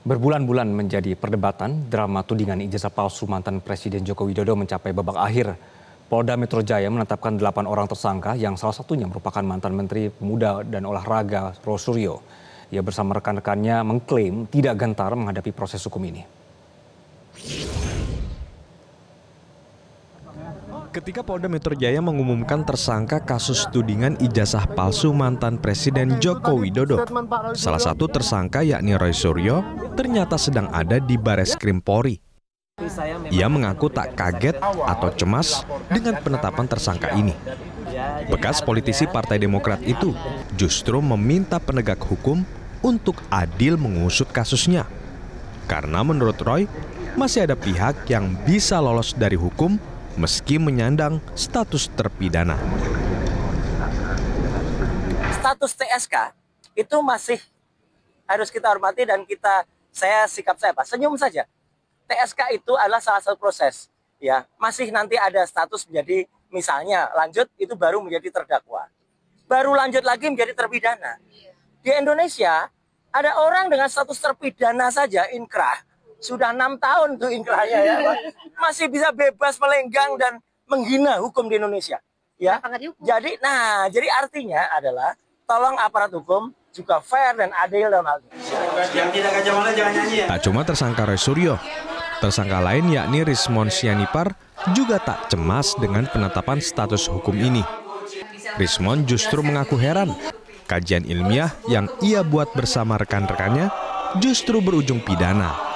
Berbulan-bulan menjadi perdebatan, drama tudingan ijazah palsu mantan Presiden Joko Widodo mencapai babak akhir. Polda Metro Jaya menetapkan 8 orang tersangka yang salah satunya merupakan mantan Menteri Pemuda dan Olahraga Rosuryo. Ia bersama rekan-rekannya mengklaim tidak gentar menghadapi proses hukum ini. Ketika Polda Metro Jaya mengumumkan tersangka kasus tudingan ijazah palsu mantan Presiden Joko Widodo, salah satu tersangka yakni Roy Suryo ternyata sedang ada di Bareskrim Polri. Ia mengaku tak kaget atau cemas dengan penetapan tersangka ini. Bekas politisi Partai Demokrat itu justru meminta penegak hukum untuk adil mengusut kasusnya. Karena menurut Roy, masih ada pihak yang bisa lolos dari hukum meski menyandang status terpidana. Status TSK itu masih harus kita hormati dan saya senyum saja. TSK itu adalah salah satu proses, ya. Masih nanti ada status menjadi misalnya lanjut itu baru menjadi terdakwa. Baru lanjut lagi menjadi terpidana. Di Indonesia ada orang dengan status terpidana saja inkrah. Sudah 6 tahun tuh inkrahnya ya, masih bisa bebas melenggang dan menghina hukum di Indonesia. Ya, jadi artinya adalah tolong aparat hukum juga fair dan adil dalam hal ini. Yang tidak kacamata jangan nyanyi ya. Tak cuma tersangka Roy Suryo, tersangka lain yakni Rismon Sianipar juga tak cemas dengan penetapan status hukum ini. Rismon justru mengaku heran, kajian ilmiah yang ia buat bersama rekan-rekannya justru berujung pidana.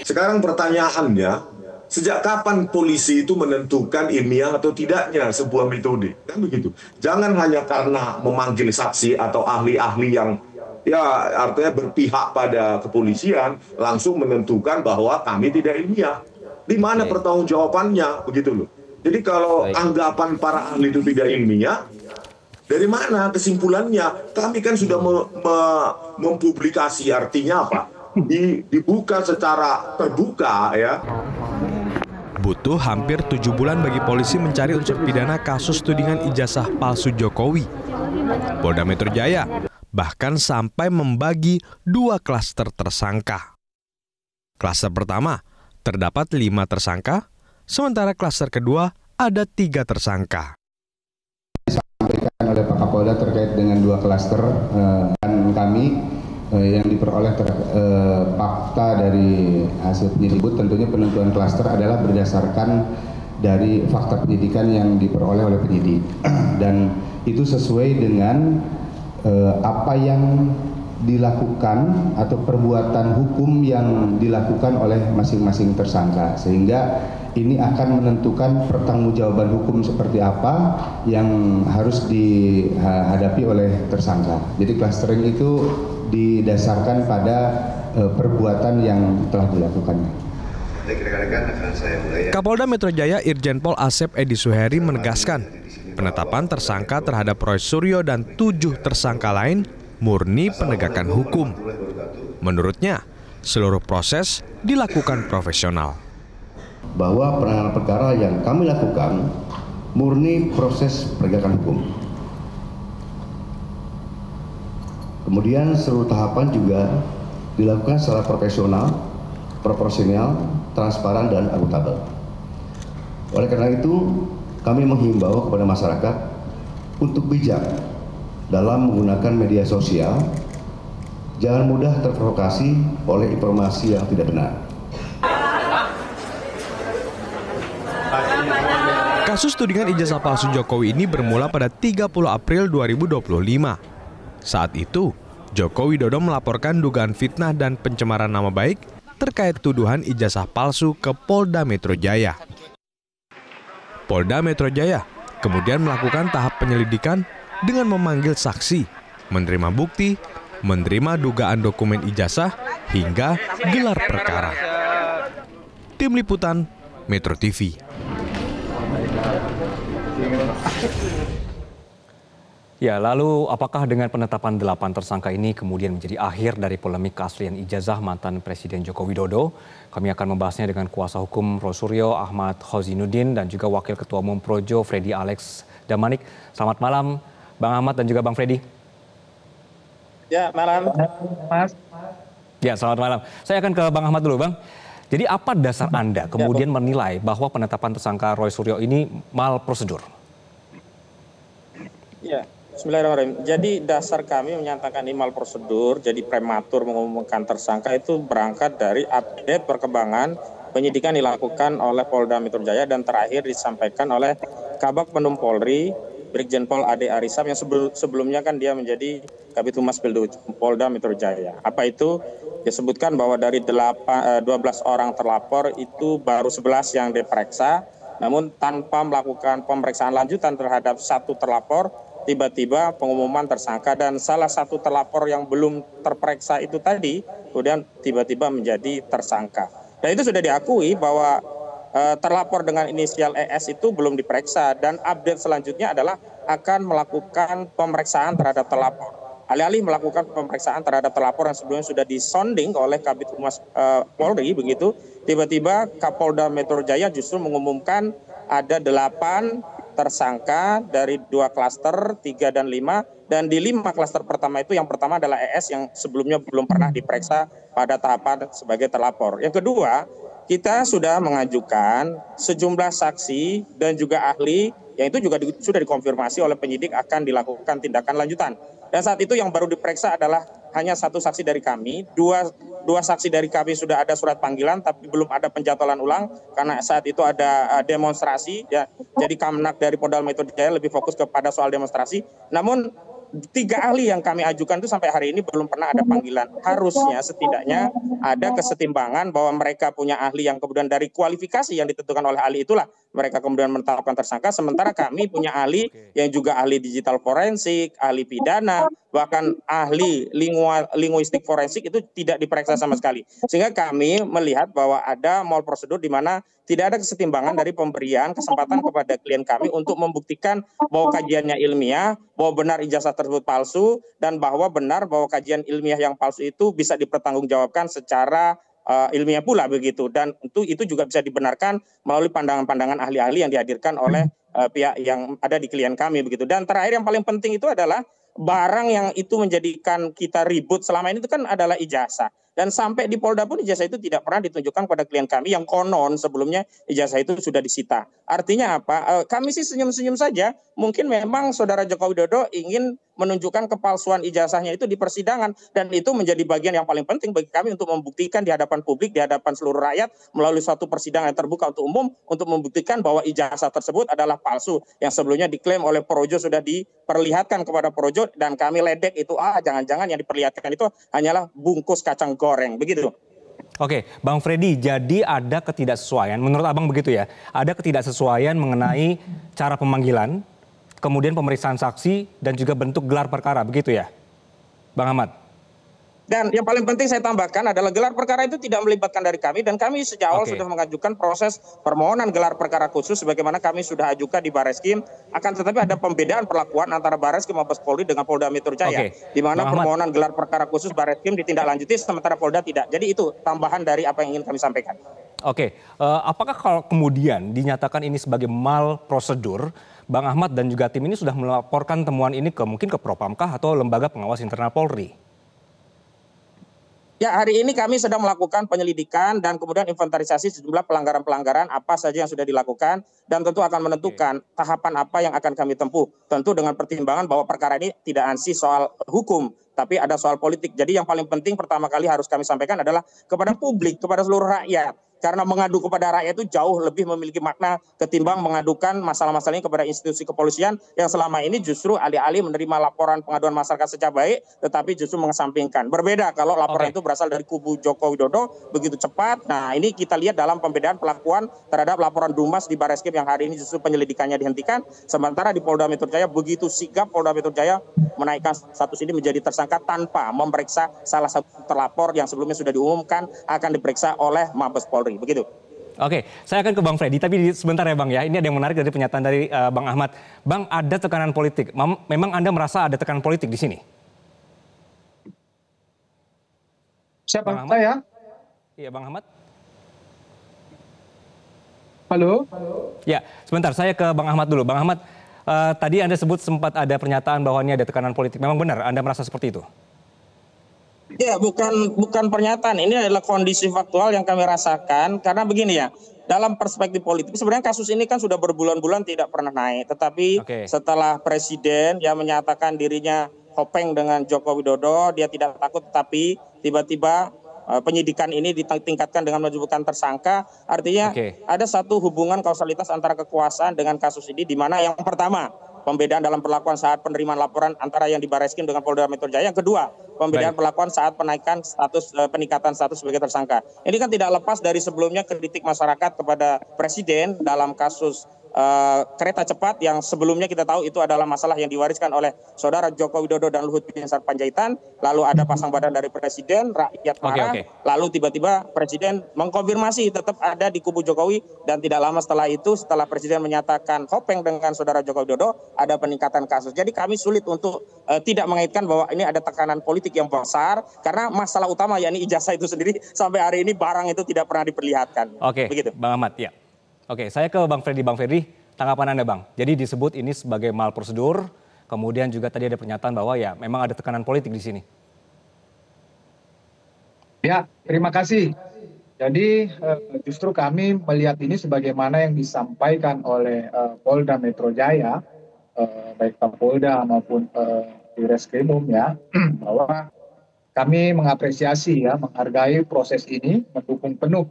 Sekarang pertanyaannya, sejak kapan polisi itu menentukan ilmiah atau tidaknya sebuah metode? Kan begitu. Jangan hanya karena memanggil saksi atau ahli-ahli yang ya artinya berpihak pada kepolisian langsung menentukan bahwa kami tidak ilmiah. Di mana pertanggungjawabannya? Begitu loh. Jadi kalau anggapan para ahli itu tidak ilmiah, dari mana kesimpulannya? Kami kan sudah mempublikasi, artinya apa? Dibuka secara terbuka ya. Butuh hampir 7 bulan bagi polisi mencari unsur pidana kasus tudingan ijazah palsu Jokowi. Polda Metro Jaya bahkan sampai membagi 2 klaster tersangka. Klaster pertama terdapat 5 tersangka, sementara klaster kedua ada 3 tersangka. Disampaikan oleh Pak Kapolda terkait dengan 2 klaster dan kami yang diperoleh fakta dari hasil penyelidik, tentunya penentuan klaster adalah berdasarkan dari fakta penyidikan yang diperoleh oleh penyidik dan itu sesuai dengan apa yang dilakukan atau perbuatan hukum yang dilakukan oleh masing-masing tersangka, sehingga ini akan menentukan pertanggungjawaban hukum seperti apa yang harus dihadapi oleh tersangka. Jadi clustering itu didasarkan pada perbuatan yang telah dilakukannya. Kapolda Metro Jaya Irjen Pol Asep Edi Suheri menegaskan, penetapan tersangka terhadap Roy Suryo dan 7 tersangka lain murni penegakan hukum. Menurutnya, seluruh proses dilakukan profesional. Bahwa penanganan perkara yang kami lakukan murni proses penegakan hukum. Kemudian seluruh tahapan juga dilakukan secara profesional, proporsional, transparan, dan akuntabel. Oleh karena itu, kami menghimbau kepada masyarakat untuk bijak dalam menggunakan media sosial, jangan mudah terprovokasi oleh informasi yang tidak benar. Kasus tudingan ijazah palsu Jokowi ini bermula pada 30 April 2025. Saat itu, Joko Widodo melaporkan dugaan fitnah dan pencemaran nama baik terkait tuduhan ijazah palsu ke Polda Metro Jaya. Polda Metro Jaya kemudian melakukan tahap penyelidikan dengan memanggil saksi, menerima bukti, menerima dugaan dokumen ijazah, hingga gelar perkara. Tim Liputan Metro TV. Ya, lalu apakah dengan penetapan 8 tersangka ini kemudian menjadi akhir dari polemik keaslian ijazah mantan Presiden Joko Widodo? Kami akan membahasnya dengan kuasa hukum Roy Suryo, Ahmad Khozinuddin, dan juga Wakil Ketua Umum Projo, Freddy Alex Damanik. Selamat malam, Bang Ahmad dan juga Bang Freddy. Ya, malam. Mas. Ya, selamat malam. Saya akan ke Bang Ahmad dulu, Bang. Jadi apa dasar Anda kemudian menilai bahwa penetapan tersangka Roy Suryo ini mal prosedur? Ya, bismillahirrahmanirrahim. Jadi dasar kami menyatakan ini mal prosedur, jadi prematur mengumumkan tersangka itu berangkat dari update perkembangan penyidikan dilakukan oleh Polda Metro Jaya dan terakhir disampaikan oleh Kabag Penum Polri, Brigjen Pol Ade Arisam yang sebelumnya kan dia menjadi Kabid Humas Polda Metro Jaya. Apa itu? Disebutkan bahwa dari 12 orang terlapor itu baru 11 yang diperiksa, namun tanpa melakukan pemeriksaan lanjutan terhadap satu terlapor, tiba-tiba pengumuman tersangka dan salah satu terlapor yang belum terperiksa itu tadi, kemudian tiba-tiba menjadi tersangka. Dan itu sudah diakui bahwa terlapor dengan inisial ES itu belum diperiksa dan update selanjutnya adalah akan melakukan pemeriksaan terhadap terlapor. Alih-alih melakukan pemeriksaan terhadap terlapor yang sebelumnya sudah disonding oleh Kabid Humas Polri begitu, tiba-tiba Kapolda Metro Jaya justru mengumumkan ada 8 tersangka dari 2 klaster 3 dan 5 dan di 5 klaster pertama itu yang pertama adalah ES yang sebelumnya belum pernah diperiksa pada tahapan sebagai terlapor. Yang kedua, kita sudah mengajukan sejumlah saksi dan juga ahli yang itu juga sudah dikonfirmasi oleh penyidik akan dilakukan tindakan lanjutan. Dan saat itu yang baru diperiksa adalah hanya 1 saksi dari kami, dua saksi dari kami sudah ada surat panggilan tapi belum ada penjatualan ulang karena saat itu ada demonstrasi ya. Jadi Kamnak dari Polda Metro Jaya lebih fokus kepada soal demonstrasi. Namun 3 ahli yang kami ajukan itu sampai hari ini belum pernah ada panggilan. Harusnya setidaknya ada kesetimbangan bahwa mereka punya ahli yang kemudian dari kualifikasi yang ditentukan oleh ahli itulah mereka kemudian menetapkan tersangka. Sementara kami punya ahli yang juga ahli digital forensik, ahli pidana, bahkan ahli linguistik forensik itu tidak diperiksa sama sekali. Sehingga kami melihat bahwa ada mal prosedur di mana tidak ada kesetimbangan dari pemberian kesempatan kepada klien kami untuk membuktikan bahwa kajiannya ilmiah, bahwa benar ijazah tersebut palsu, dan bahwa benar bahwa kajian ilmiah yang palsu itu bisa dipertanggungjawabkan secara ilmiah pula begitu. Dan itu juga bisa dibenarkan melalui pandangan-pandangan ahli-ahli yang dihadirkan oleh pihak yang ada di klien kami begitu. Dan terakhir yang paling penting itu adalah barang yang itu menjadikan kita ribut selama ini itu kan adalah ijazah. Dan sampai di Polda pun ijazah itu tidak pernah ditunjukkan pada klien kami yang konon sebelumnya ijazah itu sudah disita. Artinya apa? Kami sih senyum-senyum saja. Mungkin memang Saudara Joko Widodo ingin menunjukkan kepalsuan ijazahnya itu di persidangan. Dan itu menjadi bagian yang paling penting bagi kami untuk membuktikan di hadapan publik, di hadapan seluruh rakyat melalui suatu persidangan yang terbuka untuk umum untuk membuktikan bahwa ijazah tersebut adalah palsu. Yang sebelumnya diklaim oleh Projo sudah diperlihatkan kepada Projo dan kami ledek itu jangan-jangan yang diperlihatkan itu hanyalah bungkus kacang goreng begitu. Oke, Bang Freddy, jadi ada ketidaksesuaian, menurut Abang begitu ya, ada ketidaksesuaian mengenai cara pemanggilan, kemudian pemeriksaan saksi, dan juga bentuk gelar perkara, begitu ya, Bang Ahmad? Dan yang paling penting saya tambahkan adalah gelar perkara itu tidak melibatkan dari kami dan kami sejak awal sudah mengajukan proses permohonan gelar perkara khusus sebagaimana kami sudah ajukan di Barreskrim, akan tetapi ada pembedaan perlakuan antara Barreskrim Mabes Polri dengan Polda Metro Jaya, di mana permohonan gelar perkara khusus Barreskrim ditindaklanjuti sementara Polda tidak. Jadi itu tambahan dari apa yang ingin kami sampaikan. Oke, apakah kalau kemudian dinyatakan ini sebagai mal prosedur, Bang Ahmad dan juga tim ini sudah melaporkan temuan ini mungkin ke Propamkah atau Lembaga Pengawas Internal Polri? Ya, hari ini kami sedang melakukan penyelidikan dan kemudian inventarisasi sejumlah pelanggaran-pelanggaran apa saja yang sudah dilakukan dan tentu akan menentukan tahapan apa yang akan kami tempuh. Tentu dengan pertimbangan bahwa perkara ini tidak ansih soal hukum, tapi ada soal politik. Jadi yang paling penting pertama kali harus kami sampaikan adalah kepada publik, kepada seluruh rakyat. Karena mengadu kepada rakyat itu jauh lebih memiliki makna ketimbang mengadukan masalah-masalah ini kepada institusi kepolisian yang selama ini justru alih-alih menerima laporan pengaduan masyarakat secara baik, tetapi justru mengesampingkan. Berbeda kalau laporan itu berasal dari kubu Joko Widodo begitu cepat. Nah ini kita lihat dalam pembedaan perlakuan terhadap laporan Dumas di Barreskrim yang hari ini justru penyelidikannya dihentikan. Sementara di Polda Metro Jaya begitu sigap Polda Metro Jaya menaikkan status ini menjadi tersangka tanpa memeriksa salah satu terlapor yang sebelumnya sudah diumumkan akan diperiksa oleh Mabes Polri. Begitu. Oke, saya akan ke Bang Freddy, tapi sebentar ya Bang ya, ini ada yang menarik dari pernyataan dari Bang Ahmad. Bang, ada tekanan politik, memang Anda merasa ada tekanan politik di sini? Siapa? Bang Ahmad? Saya? Iya, Bang Ahmad. Halo? Ya, sebentar, saya ke Bang Ahmad dulu. Bang Ahmad, tadi Anda sebut sempat ada pernyataan bahwa ini ada tekanan politik, memang benar Anda merasa seperti itu? Ya, bukan pernyataan. Ini adalah kondisi faktual yang kami rasakan. Karena begini ya, dalam perspektif politik, sebenarnya kasus ini kan sudah berbulan-bulan tidak pernah naik. Tetapi Oke. setelah Presiden yang menyatakan dirinya hopeng dengan Joko Widodo, dia tidak takut, tetapi tiba-tiba penyidikan ini ditingkatkan dengan menyebutkan tersangka. Artinya Oke. ada satu hubungan kausalitas antara kekuasaan dengan kasus ini, di mana yang pertama, pembedaan dalam perlakuan saat penerimaan laporan antara yang di Barreskrim dengan Polda Metro Jaya. Yang kedua, pembedaan perlakuan saat peningkatan status sebagai tersangka. Ini kan tidak lepas dari sebelumnya kritik masyarakat kepada Presiden dalam kasus kereta cepat yang sebelumnya kita tahu itu adalah masalah yang diwariskan oleh saudara Joko Widodo dan Luhut Binsar Panjaitan. Lalu ada pasang badan dari Presiden, rakyat marah. Lalu tiba-tiba Presiden mengkonfirmasi tetap ada di kubu Jokowi, dan tidak lama setelah itu, setelah Presiden menyatakan hopeng dengan saudara Joko Widodo, ada peningkatan kasus. Jadi kami sulit untuk tidak mengaitkan bahwa ini ada tekanan politik yang besar, karena masalah utama yakni ijazah itu sendiri sampai hari ini barang itu tidak pernah diperlihatkan. Oke, begitu. Bang Ahmad, ya. Oke, saya ke Bang Freddy. Bang Freddy, tanggapan Anda Bang. Jadi disebut ini sebagai mal prosedur, kemudian juga tadi ada pernyataan bahwa ya memang ada tekanan politik di sini. Ya, terima kasih. Jadi justru kami melihat ini sebagaimana yang disampaikan oleh Polda Metro Jaya, baik Kapolda maupun di Reskrimum ya, bahwa kami mengapresiasi ya, menghargai proses ini, mendukung penuh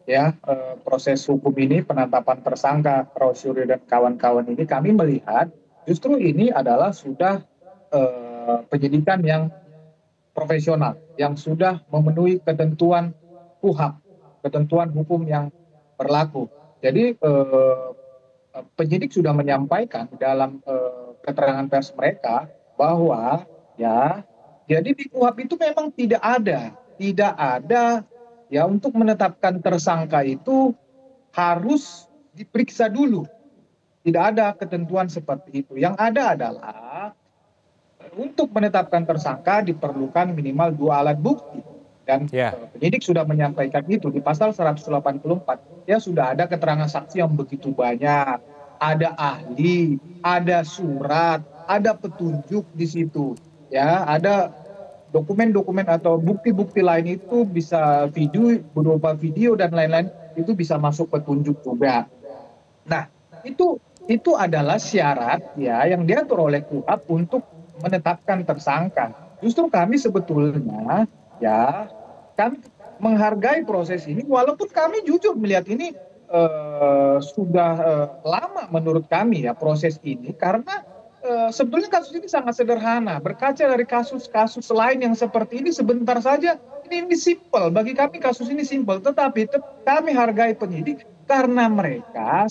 ya proses hukum ini, penetapan tersangka Rosyuri dan kawan-kawan ini. Kami melihat justru ini adalah sudah penyidikan yang profesional, yang sudah memenuhi ketentuan KUHP, ketentuan hukum yang berlaku. Jadi penyidik sudah menyampaikan dalam keterangan pers mereka bahwa ya, jadi di KUHP itu memang tidak ada ya, untuk menetapkan tersangka itu harus diperiksa dulu. Tidak ada ketentuan seperti itu. Yang ada adalah untuk menetapkan tersangka diperlukan minimal 2 alat bukti. Dan penyidik sudah menyampaikan itu di pasal 184. Ya, sudah ada keterangan saksi yang begitu banyak. Ada ahli, ada surat, ada petunjuk di situ. Ya, ada dokumen-dokumen atau bukti-bukti lain itu bisa video, berupa video dan lain-lain, itu bisa masuk petunjuk juga. Nah, itu adalah syarat ya yang diatur oleh KUHP untuk menetapkan tersangka. Justru kami sebetulnya ya, kami menghargai proses ini, walaupun kami jujur melihat ini sudah lama menurut kami ya proses ini, karena sebetulnya kasus ini sangat sederhana. Berkaca dari kasus-kasus lain yang seperti ini, sebentar saja ini simpel. Bagi kami kasus ini simpel, tetapi kami hargai penyidik karena mereka,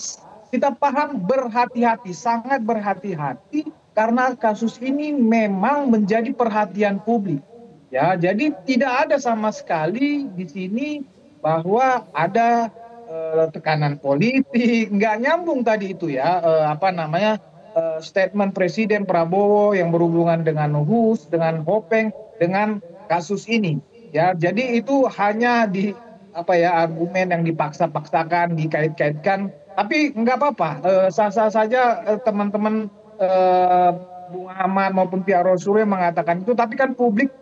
kita paham, berhati-hati, sangat berhati-hati, karena kasus ini memang menjadi perhatian publik. Ya, jadi tidak ada sama sekali di sini bahwa ada tekanan politik, nggak nyambung tadi itu ya, statement Presiden Prabowo yang berhubungan dengan HUS, dengan hopeng, dengan kasus ini. Ya, jadi itu hanya argumen yang dipaksa-paksakan, dikait-kaitkan. Tapi nggak apa-apa, sah-sah saja teman-teman Bung Ahmad maupun pihak Rosyuri mengatakan itu. Tapi kan publik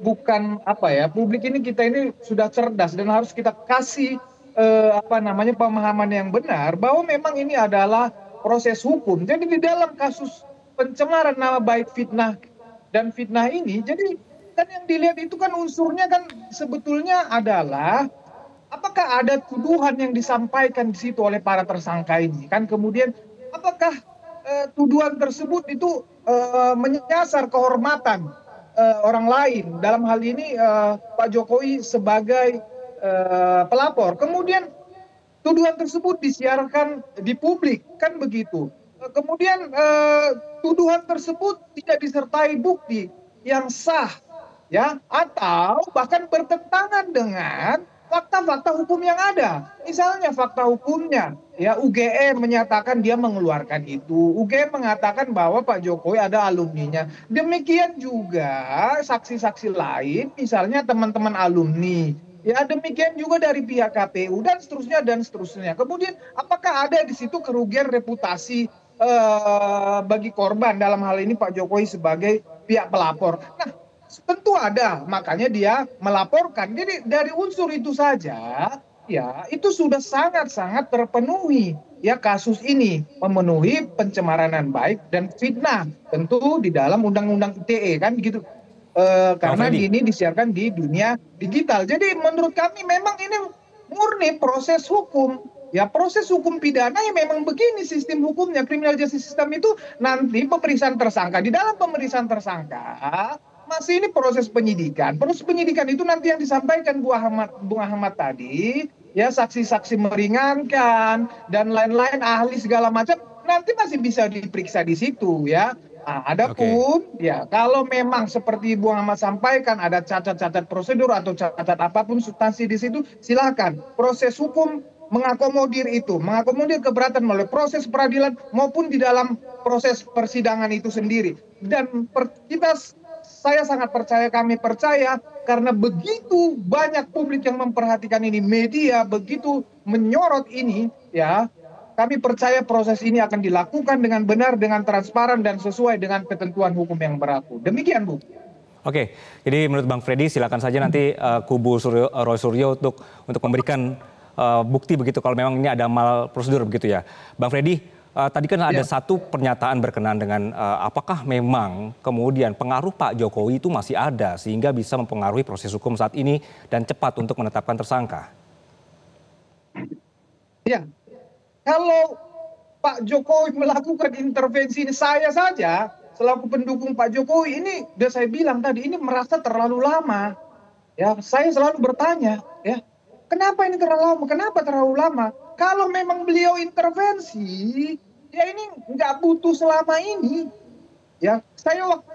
bukan publik ini, kita ini sudah cerdas dan harus kita kasih pemahaman yang benar bahwa memang ini adalah proses hukum. Jadi di dalam kasus pencemaran nama baik fitnah ini, jadi kan yang dilihat itu kan unsurnya kan sebetulnya adalah apakah ada tuduhan yang disampaikan di situ oleh para tersangka ini, kan kemudian apakah tuduhan tersebut itu menyasar kehormatan orang lain, dalam hal ini Pak Jokowi sebagai pelapor. Kemudian tuduhan tersebut disiarkan di publik, kan begitu. Kemudian tuduhan tersebut tidak disertai bukti yang sah, ya, atau bahkan bertentangan dengan fakta-fakta hukum yang ada. Misalnya fakta hukumnya, ya, UGM menyatakan dia mengeluarkan itu. UGM mengatakan bahwa Pak Jokowi ada alumninya. Demikian juga saksi-saksi lain, misalnya teman-teman alumni. Ya, demikian juga dari pihak KPU dan seterusnya. Kemudian apakah ada di situ kerugian reputasi bagi korban, dalam hal ini Pak Jokowi sebagai pihak pelapor. Nah, tentu ada, makanya dia melaporkan. Jadi dari unsur itu saja, ya itu sudah sangat-sangat terpenuhi. Ya kasus ini memenuhi pencemaran nama baik dan fitnah, tentu di dalam Undang-Undang ITE kan gitu. Karena ini disiarkan di dunia digital. Jadi menurut kami memang ini murni proses hukum. Ya proses hukum pidana yang memang begini sistem hukumnya. Criminal justice system itu nanti pemeriksaan tersangka. Di dalam pemeriksaan tersangka masih ini proses penyidikan. Proses penyidikan itu nanti yang disampaikan Bung Ahmad tadi, ya saksi-saksi meringankan dan lain-lain, ahli segala macam, nanti masih bisa diperiksa di situ ya. Nah, adapun ya kalau memang seperti Bung Ahmad sampaikan ada cacat-cacat prosedur atau cacat apapun substansi di situ, silakan. Proses hukum mengakomodir itu, mengakomodir keberatan melalui proses peradilan maupun di dalam proses persidangan itu sendiri. Dan saya sangat percaya, kami percaya, karena begitu banyak publik yang memperhatikan ini, media begitu menyorot ini, ya kami percaya proses ini akan dilakukan dengan benar, dengan transparan dan sesuai dengan ketentuan hukum yang berlaku. Demikian, Bu. Oke, jadi menurut Bang Freddy silakan saja nanti kubu Roy Suryo untuk memberikan bukti begitu kalau memang ini ada mal prosedur begitu ya. Bang Freddy, tadi kan ada satu pernyataan berkenaan dengan apakah memang kemudian pengaruh Pak Jokowi itu masih ada sehingga bisa mempengaruhi proses hukum saat ini dan cepat untuk menetapkan tersangka. Ya, kalau Pak Jokowi melakukan intervensi ini, saya saja selaku pendukung Pak Jokowi ini, udah saya bilang tadi, ini merasa terlalu lama. Ya, saya selalu bertanya, ya, kenapa ini terlalu lama? Kenapa terlalu lama? Kalau memang beliau intervensi, ya ini nggak butuh selama ini. Ya,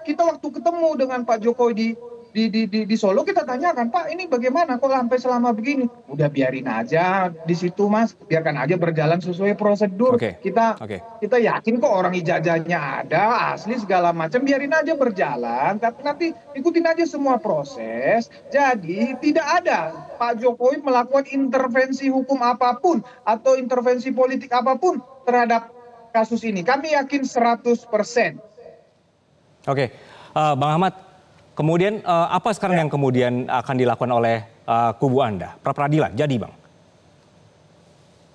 kita waktu ketemu dengan Pak Jokowi di Solo, kita tanyakan, Pak ini bagaimana kok sampai selama begini? Udah biarin aja di situ Mas, biarkan aja berjalan sesuai prosedur. Kita yakin kok orang ijazahnya ada, asli segala macam, biarin aja berjalan. Tapi nanti ikutin aja semua proses. Jadi tidak ada Pak Jokowi melakukan intervensi hukum apapun atau intervensi politik apapun terhadap kasus ini. Kami yakin 100%. Oke, Bang Ahmad, kemudian apa sekarang yang kemudian akan dilakukan oleh kubu Anda? Pra-peradilan, jadi Bang?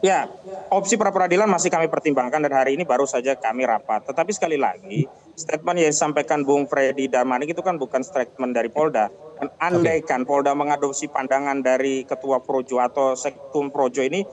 Ya, opsi pra-peradilan masih kami pertimbangkan dan hari ini baru saja kami rapat. Tetapi sekali lagi, statement yang disampaikan Bung Freddy Darmaning itu kan bukan statement dari Polda. Dan andaikan Polda mengadopsi pandangan dari Ketua Projo atau Sektum Projo ini,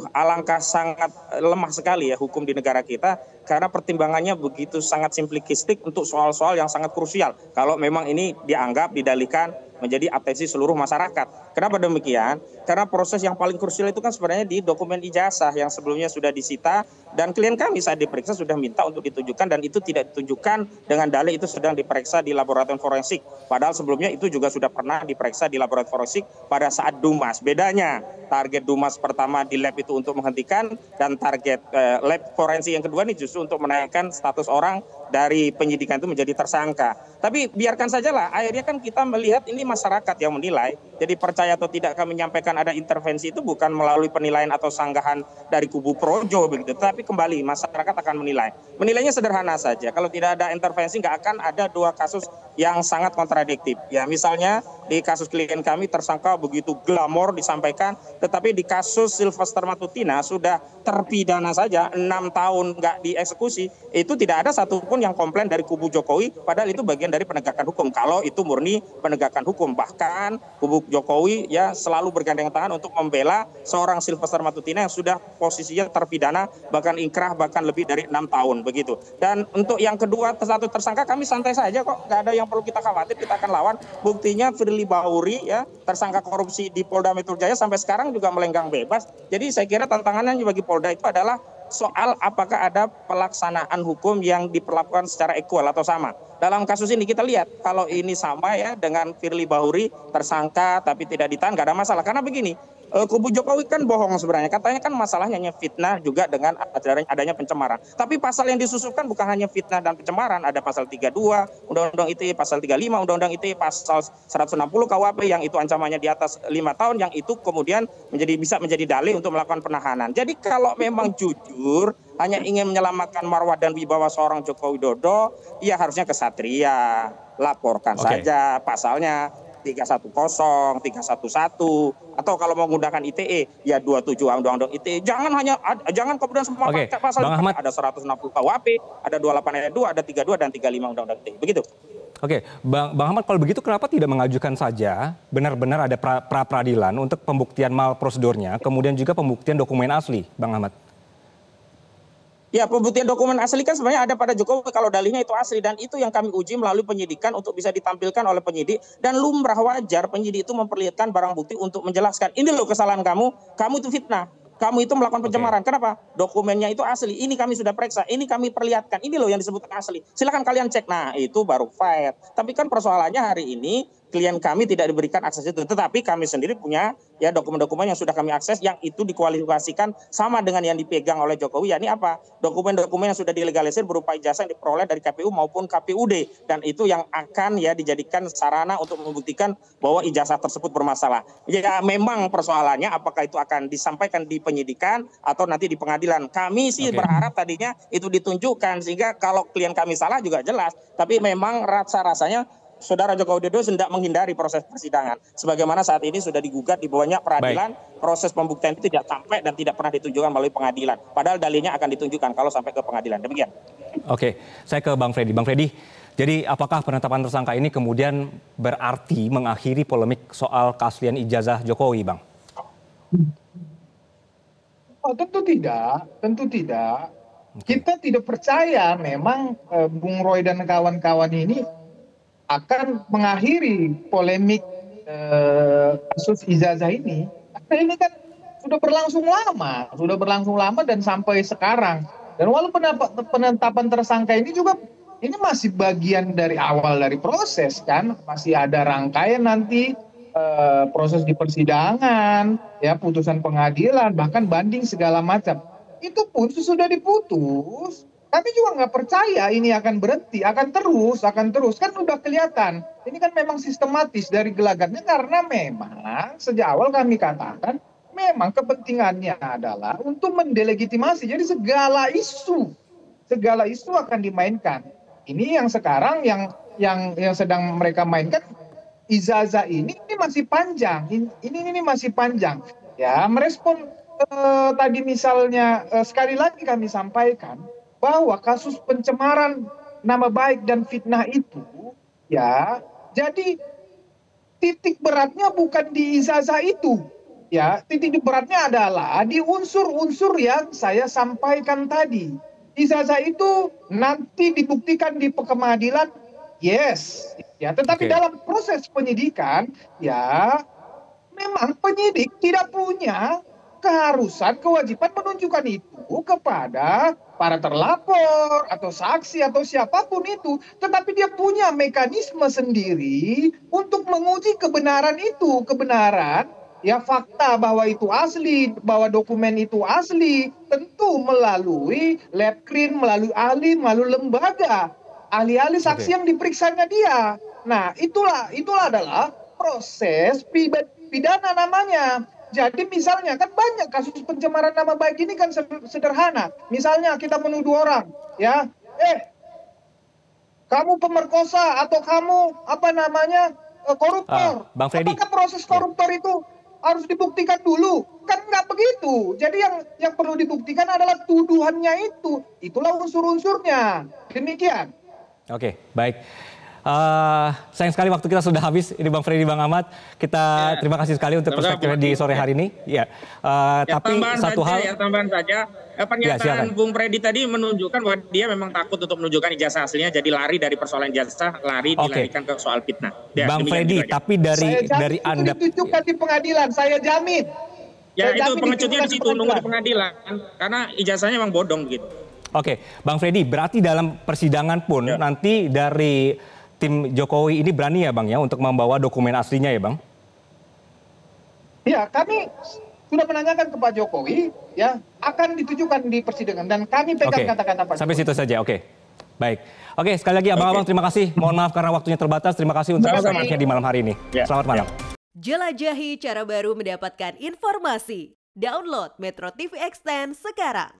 alangkah sangat lemah sekali ya hukum di negara kita. Karena pertimbangannya begitu sangat simplistik untuk soal-soal yang sangat krusial. Kalau memang ini dianggap, didalihkan menjadi atensi seluruh masyarakat. Kenapa demikian? Karena proses yang paling krusial itu kan sebenarnya di dokumen ijazah yang sebelumnya sudah disita dan klien kami saat diperiksa sudah minta untuk ditunjukkan dan itu tidak ditunjukkan dengan dalih itu sedang diperiksa di laboratorium forensik. Padahal sebelumnya itu juga sudah pernah diperiksa di laboratorium forensik pada saat Dumas. Bedanya target Dumas pertama di lab itu untuk menghentikan dan target lab forensik yang kedua ini justru untuk menaikkan status orang dari penyidikan itu menjadi tersangka. Tapi biarkan sajalah, akhirnya kan kita melihat ini masyarakat yang menilai. Jadi percaya atau tidak kami menyampaikan ada intervensi itu bukan melalui penilaian atau sanggahan dari kubu Projo begitu. Tapi kembali masyarakat akan menilai. Menilainya sederhana saja. Kalau tidak ada intervensi nggak akan ada dua kasus yang sangat kontradiktif. Ya misalnya di kasus klien kami tersangka begitu glamor disampaikan, tetapi di kasus Sylvester Matutina sudah terpidana saja 6 tahun nggak dieksekusi. Itu tidak ada satupun yang komplain dari kubu Jokowi, padahal itu bagian dari penegakan hukum. Kalau itu murni penegakan hukum, bahkan kubu Jokowi ya selalu bergandengan tangan untuk membela seorang Sylvester Matutina yang sudah posisinya terpidana, bahkan ingkrah, bahkan lebih dari 6 tahun begitu. Dan untuk yang kedua, satu tersangka kami santai saja kok, nggak ada yang perlu kita khawatir, kita akan lawan. Buktinya Firly Bahuri ya tersangka korupsi di Polda Metro Jaya sampai sekarang juga melenggang bebas. Jadi saya kira tantangannya bagi Polda itu adalah soal apakah ada pelaksanaan hukum yang diperlakukan secara equal atau sama. Dalam kasus ini kita lihat kalau ini sama ya dengan Firly Bahuri tersangka tapi tidak ditahan, nggak ada masalah. Karena begini, kubu Jokowi kan bohong sebenarnya. Katanya kan masalahnya hanya fitnah juga dengan adanya pencemaran. Tapi pasal yang disusupkan bukan hanya fitnah dan pencemaran. Ada pasal 32 Undang-Undang ITE, pasal 35 Undang-Undang ITE, pasal 160 KUHP yang itu ancamannya di atas 5 tahun, yang itu kemudian bisa menjadi dalih untuk melakukan penahanan. Jadi kalau memang jujur hanya ingin menyelamatkan marwah dan wibawa seorang Joko Widodo, ya harusnya kesatria. laporkan saja pasalnya 310, 311, atau kalau mau menggunakan ITE ya 27 Undang-Undang ITE. Jangan kemudian semua pakai pasal ada 160 KUHP, ada 28 ayat 2, ada 32 dan 35 Undang-Undang ITE. Begitu. Oke, Bang Ahmad, kalau begitu kenapa tidak mengajukan saja benar-benar ada pra-peradilan untuk pembuktian mal prosedurnya, kemudian juga pembuktian dokumen asli, Bang Ahmad? Ya, pembuktian dokumen asli kan sebenarnya ada pada Jokowi kalau dalihnya itu asli, dan itu yang kami uji melalui penyidikan untuk bisa ditampilkan oleh penyidik, dan lumrah wajar penyidik itu memperlihatkan barang bukti untuk menjelaskan ini loh kesalahan kamu itu fitnah. Kamu itu melakukan pencemaran. Kenapa? Dokumennya itu asli. Ini kami sudah periksa. Ini kami perlihatkan. Ini loh yang disebut asli. Silakan kalian cek. Nah, itu baru fair. Tapi kan persoalannya hari ini klien kami tidak diberikan akses itu. Tetapi kami sendiri punya ya dokumen-dokumen yang sudah kami akses yang itu dikualifikasikan sama dengan yang dipegang oleh Jokowi. Yakni apa? Dokumen-dokumen yang sudah dilegalisir berupa ijazah yang diperoleh dari KPU maupun KPUD. Dan itu yang akan ya dijadikan sarana untuk membuktikan bahwa ijazah tersebut bermasalah. Ya memang persoalannya apakah itu akan disampaikan di penyidikan atau nanti di pengadilan. Kami sih berharap tadinya itu ditunjukkan sehingga kalau klien kami salah juga jelas. Tapi memang rasa-rasanya Saudara Joko Widodo hendak menghindari proses persidangan. Sebagaimana saat ini sudah digugat di bawahnya peradilan, proses pembuktian itu tidak sampai dan tidak pernah ditunjukkan melalui pengadilan. Padahal dalilnya akan ditunjukkan kalau sampai ke pengadilan. Demikian. Oke, saya ke Bang Freddy. Bang Freddy, jadi apakah penetapan tersangka ini kemudian berarti mengakhiri polemik soal keaslian ijazah Jokowi, Bang? Oh, tentu tidak. Kita tidak percaya memang Bung Roy dan kawan-kawan ini akan mengakhiri polemik kasus ijazah ini. Karena ini kan sudah berlangsung lama dan sampai sekarang. Dan walaupun penetapan tersangka ini juga ini masih bagian dari awal dari proses kan, masih ada rangkaian nanti proses di persidangan, ya putusan pengadilan, bahkan banding segala macam. Itu pun sudah diputus. Kami juga nggak percaya ini akan berhenti, akan terus. Kan udah kelihatan. Ini kan memang sistematis dari gelagatnya karena memang sejak awal kami katakan memang kepentingannya adalah untuk mendelegitimasi. Jadi segala isu akan dimainkan. Ini yang sekarang yang sedang mereka mainkan ijazah ini masih panjang. Ini masih panjang. Ya, merespon tadi misalnya sekali lagi kami sampaikan bahwa kasus pencemaran nama baik dan fitnah itu ya jadi titik beratnya bukan di ijazah itu ya, titik beratnya adalah di unsur-unsur yang saya sampaikan tadi. Ijazah itu nanti dibuktikan di pengadilan, yes ya, tetapi dalam proses penyidikan ya memang penyidik tidak punya kewajiban menunjukkan itu kepada para terlapor atau saksi atau siapapun itu, tetapi dia punya mekanisme sendiri untuk menguji kebenaran itu, ya fakta bahwa itu asli, bahwa dokumen itu asli, tentu melalui lab clean, melalui ahli, melalui lembaga, ahli-ahli saksi yang diperiksanya dia. Nah, itulah adalah proses pidana namanya. Jadi misalnya kan banyak kasus pencemaran nama baik ini kan sederhana. Misalnya kita menuduh orang, ya, kamu pemerkosa atau kamu koruptor. Bang Freddy. Apakah proses koruptor itu harus dibuktikan dulu? Kan nggak begitu. Jadi yang perlu dibuktikan adalah tuduhannya itu. Itulah unsur-unsurnya. Demikian. Oke, baik. Sayang sekali waktu kita sudah habis. Ini Bang Freddy, Bang Ahmad. Kita terima kasih sekali untuk perspektifnya di sore hari ini. Ya, tapi satu hal. Tambahan saja. Pernyataan Bung Freddy tadi menunjukkan bahwa dia memang takut untuk menunjukkan ijazah aslinya, jadi lari dari persoalan ijazah, dilarikan ke soal fitnah. Ya, Bang Freddy, tapi dari Anda ditunjukkan di pengadilan, saya jamin. Ya, itu pengecutnya di situ, nunggu di pengadilan, karena ijazahnya memang bodong begitu. Oke, Bang Freddy, berarti dalam persidangan pun nanti dari tim Jokowi ini berani ya Bang ya untuk membawa dokumen aslinya ya Bang? Ya, kami sudah menanyakan ke Pak Jokowi, ya akan ditujukan di persidangan dan kami pegang kata-kata Pak Jokowi. Sampai situ saja, oke. Baik. Oke, sekali lagi abang-abang terima kasih. Mohon maaf karena waktunya terbatas. Terima kasih untuk kesempatan di malam hari ini. Selamat malam. Jelajahi cara baru mendapatkan informasi. Download Metro TV Extend sekarang.